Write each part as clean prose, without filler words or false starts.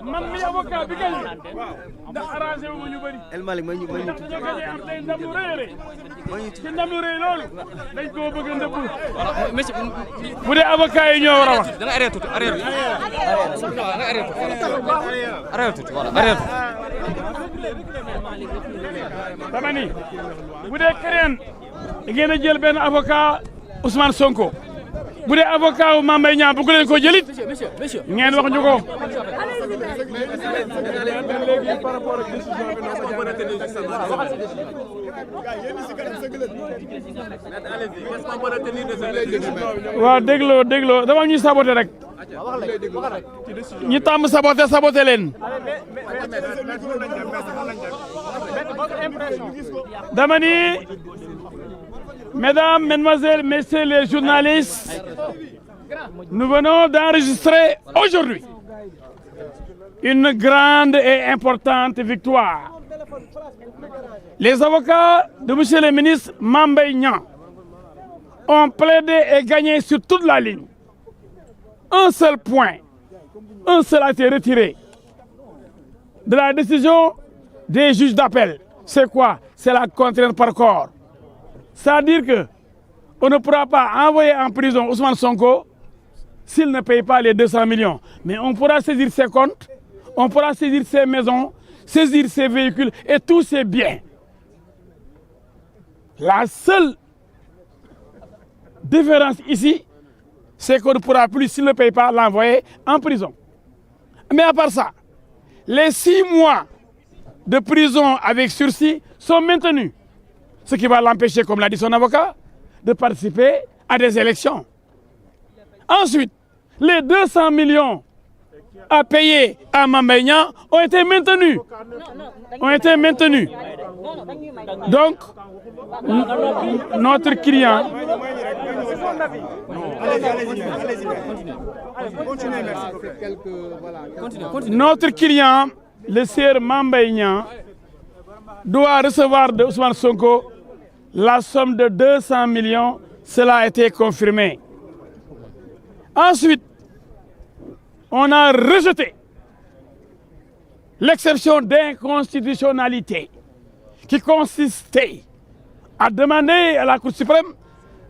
man mi avocat bi gañe ndax arrangé wu ñu bëri El Malick may ñu ndax dañoo gañe am tey ndam lu rëy a rëy ci ndam lu rëy loolu dañ koo bëgg a ndëpp bu dee avocat yi ñoo war a wax da nga arrêté tuuti arrêté tuuti voilà arrêté dama ni bu dee keneen da ngeen a jël benn avocat Ousmane Sonko bu dee avocat wu Mame Mbaye Niang bëgg leen ko jëlit ngeen wax ñu ko. waaw dégloo dama ñuy saboté rek ñi tàmm saboté leen dama ni mesdames, mesdemoiselles, messieurs les journalistes, nous venons d'enregistrer aujourd'hui une grande et importante victoire. Les avocats de monsieur le ministre Mame Mbaye Niang ont plaidé et gagné sur toute la ligne. Un seul point, un seul a été retiré de la décision des juges d'appel. C'est quoi? C'est la contrainte par corps. C'est-à-dire qu'on ne pourra pas envoyer en prison Ousmane Sonko s'il ne paye pas les 200 millions. Mais on pourra saisir ses comptes, on pourra saisir ses maisons, saisir ses véhicules et tous ses biens. La seule différence ici, c'est qu'on ne pourra plus, s'il ne paye pas, l'envoyer en prison. Mais à part ça, les 6 mois de prison avec sursis sont maintenus. Ce qui va l'empêcher, comme l'a dit son avocat, de participer à des élections. Ensuite, les 200 millions à payer à Mame Mbaye Niang ont été maintenus. Donc, notre client, le sieur Mame Mbaye Niang, doit recevoir de Ousmane Sonko la somme de 200 millions, cela a été confirmé. Ensuite, on a rejeté l'exception d'inconstitutionnalité qui consistait à demander à la Cour suprême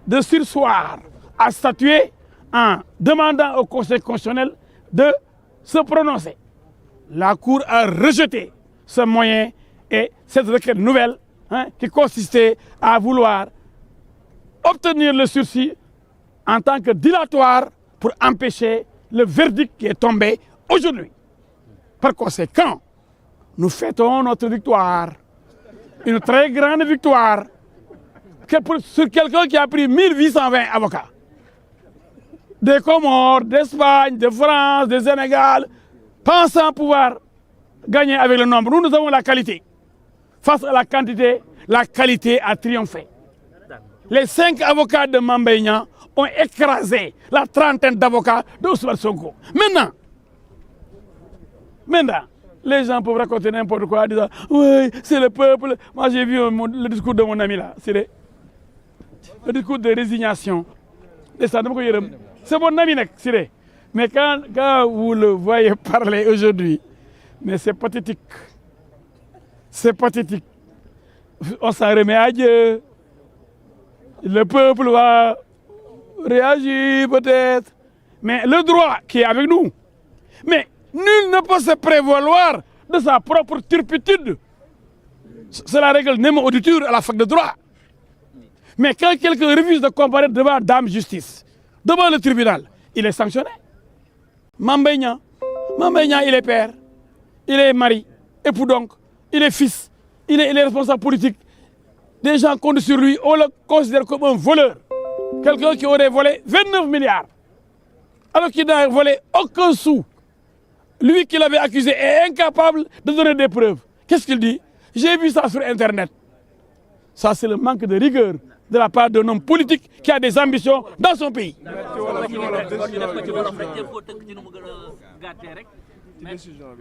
de surseoir à statuer en demandant au Conseil constitutionnel de se prononcer. La Cour a rejeté ce moyen et cette requête nouvelle qui consistait à vouloir obtenir le sursis en tant que dilatoire pour empêcher le verdict qui est tombé aujourd'hui. Par conséquent, nous fêtons notre victoire, une très grande victoire sur quelqu'un qui a pris 1820 avocats. Des Comores, d'Espagne, de France, de Sénégal, pensant pouvoir gagner avec le nombre. Nous avons la qualité. Face à la quantité, la qualité a triomphé. Les 5 avocats de Mame Mbaye Niang ont écrasé la trentaine d'avocats de Ousmane Sonko. Maintenant, les gens peuvent raconter n'importe quoi en disant « Oui, c'est le peuple ». Moi, j'ai vu le discours de mon ami là, c'est le discours de résignation. C'est mon ami, c'est mais quand vous le voyez parler aujourd'hui, mais c'est pathétique. C'est pathétique. On s'en remet à Dieu. Le peuple va réagir peut-être. Mais le droit qui est avec nous. Mais nul ne peut se prévaloir de sa propre turpitude. C'est la règle Nemo auditure à la fac de droit. Mais quand quelqu'un refuse de comparaître devant Dame Justice, devant le tribunal, il est sanctionné. Mame Mbaye Niang, il est père, il est mari, époux donc, il est fils, il est responsable politique. Des gens comptent sur lui, on le considère comme un voleur. Quelqu'un qui aurait volé 29 milliards, alors qu'il n'a volé aucun sou. Lui qui l'avait accusé est incapable de donner des preuves. Qu'est-ce qu'il dit? J'ai vu ça sur Internet. Ça, c'est le manque de rigueur de la part d'un homme politique qui a des ambitions dans son pays.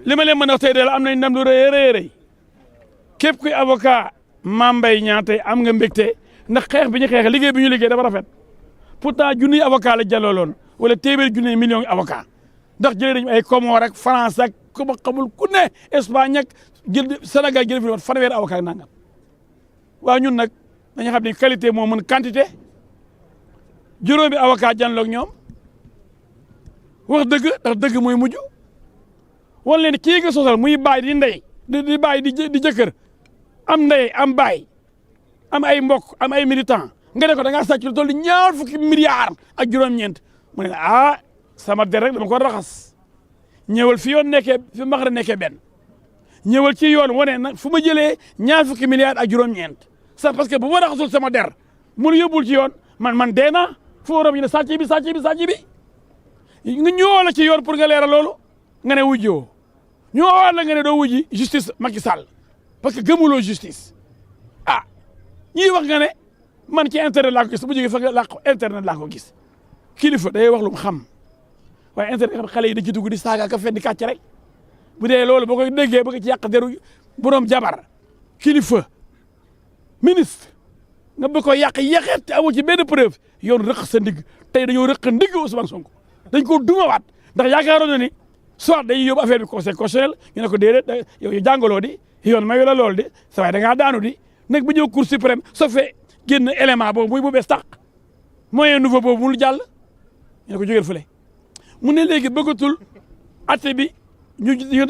li ma leen mën a wax tey de la am nañ ndam lu rëy a rëy képp kuy avocat Mame Mbaye Niang tey am nga mbégte ndax xeex bi ñu xeex liggéey bi ñu liggéey dafa rafet pourtant junniy avocat la jàllaloon wala téeméeri junniy millions avocat ndax jëlee nañu ay Comores ak France ak ku ma xamul ku ne Espagne ak jël Sénégal jëlee fi woon fanweeri avocat ak nangam waaw ñun nag dañu xam ne qualité moo mën quantité juróomi avocat janloog ñoom wax dëgg ndax dëgg mooy mujj wan leen kii nga sosal muy baay di ndey di baay di jëkkër am ndey am baay am ay mbokk am ay militant nga ne ko da ngaa sàcc lu toll ñaar fukki milliards ak juróom-ñeent mu ne la sama der rek dama ko raxas ñëwal fi yoon nekkee fi maxara nekkee benn ñëwal ci yoon wane nag fu ma jëlee ñaar fukki milliards ak juróom-ñeent ça parce que bu ma raxasul sama der mun yóbbul ci yoon man dee naa fu waroon ñu ne sàcc bi nga ñëwoo la ci yoon pour nga leeral loolu nga ne wujjoo ñëwoo la nga ne doo wujji justice Macky Sall parce que gëmuloo justice ñii wax nga ne man ci internet laa ko gis bu jógee fa nga internet laa ko gis kilifa day wax lu mu xam waaye internet xam xale yi da ci dugg di saaga ka fen di kàcc rek bu dee loolu boo koy déggee bëgg ci yàq deru borom jabar kilifa ministre nga bëgg ko yàq yàqeet te amoo ci benn preuve yoon rëq sa ndigg tey dañoo rëq ndigg Ousmane Sonko dañ ko dumawaat ndax yaakaaroon na ni soit dañuy yóbbu affaire bi conseil constitutionnel ñu ne ko déedéet yow jàngaloo di yoon mayu la loolu di sa waay da ngaa daanu di nag ba ñëw cour suprême soo fee génn élément boobu muy bu bees tax moyen nouveau boobu mu jàll ñu ne ko jógeel fële mu ne léegi bëggatul atte bi ñu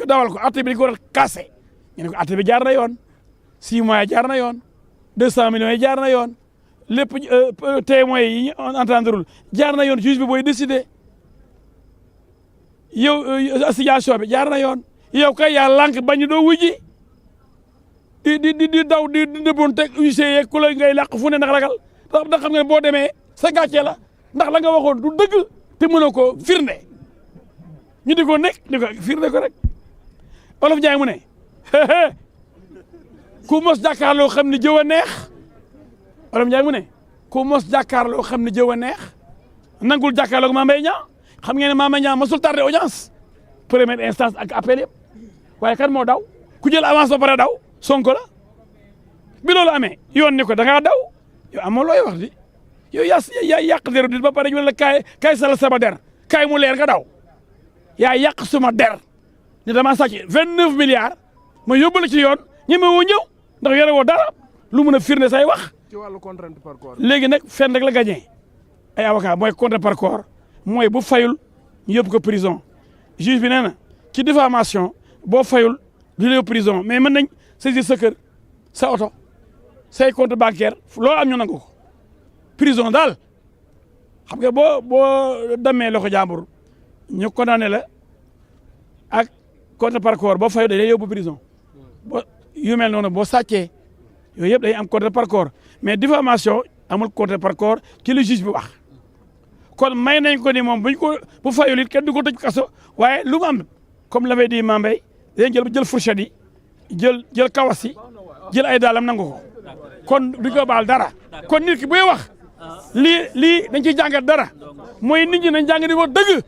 dawal ko atte bi dañ ko war a cassé ñu ne ko atte bi jaar na yoon 6 mois jaar na yoon 200 millions yi jaar na yoon lépp témoins yi ñu entendrul jaar na yoon juge bi booy décider yow association bi jaar na yoon yow kay yaa lànk bañ doo wujji di daw di dëbboon teg huissier ku la ngay làq fu ne ndax ragal ndax xam nga boo demee sa gàcce la ndax la nga waxoon du dëgg te mënoo ko firnde ñu di ko nekk di ko firnde ko rek Olof Njaay mu ne ku mos jàkkaarloo xam ne jëw a neex Olof Njaay mu ne ku mos jàkkaarloo xam ne jëw a neex nangul jàkkaarloo Mame Mbaye Niang xam ngeen ne Mame Mbaye Niang mosul tardé audience première instance ak appel yëpp waaye kan moo daw ku jël avance ba pare daw Sonko la bi loolu amee yoon ni ko da ngaa daw yow amoo looy wax di yow yaa yàq deru di ba pare ñu ne la kaay sala sama der kaay mu leer nga daw yaa yàq suma der ne damaa sàcc 29 milliards ma yóbbale ci yoon ñeme woo ñëw ndax yore woo dara lu mun a firnde say wax. ci wàllu contrainte par corps. léegi nag fenn rek la gagné ay avocat mooy contrainte par corps mooy bu fayul ñu yóbbu ko prison juge bi nee na ci diffamation boo fayul du la yóbbu prison mais mën nañ saisir sa kër sa oto say compte bancaire loo am ñu nangu ko prison daal xam nga boo demee loxo jàmbur ñu condamné la ak compte par corps boo fayul dañuy yóbbu prison boo yu mel noonu boo sàccee yooyu yëpp day am compte par corps mais diffamation amul compte par corps ci le juge bi wax kon may nañ ko ni moom bu fayul it kenn du ko tëj kaso waaye lu mu am comme l'avait dit Mame Mbaye dañ jël fourchette yi jël kawas yi jël ay daalam nangu ko kon du ko baal dara kon nit ki buy wax lii dañ ciy jàngat dara mooy nit ñi nañ jàng di wax dëgg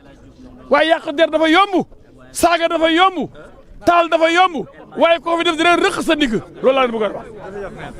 waaye yàq der dafa yomb saaga dafa yomb taal dafa yomb waaye koo fi def dina rëq sa ndigg loolu laa leen bëgg a wax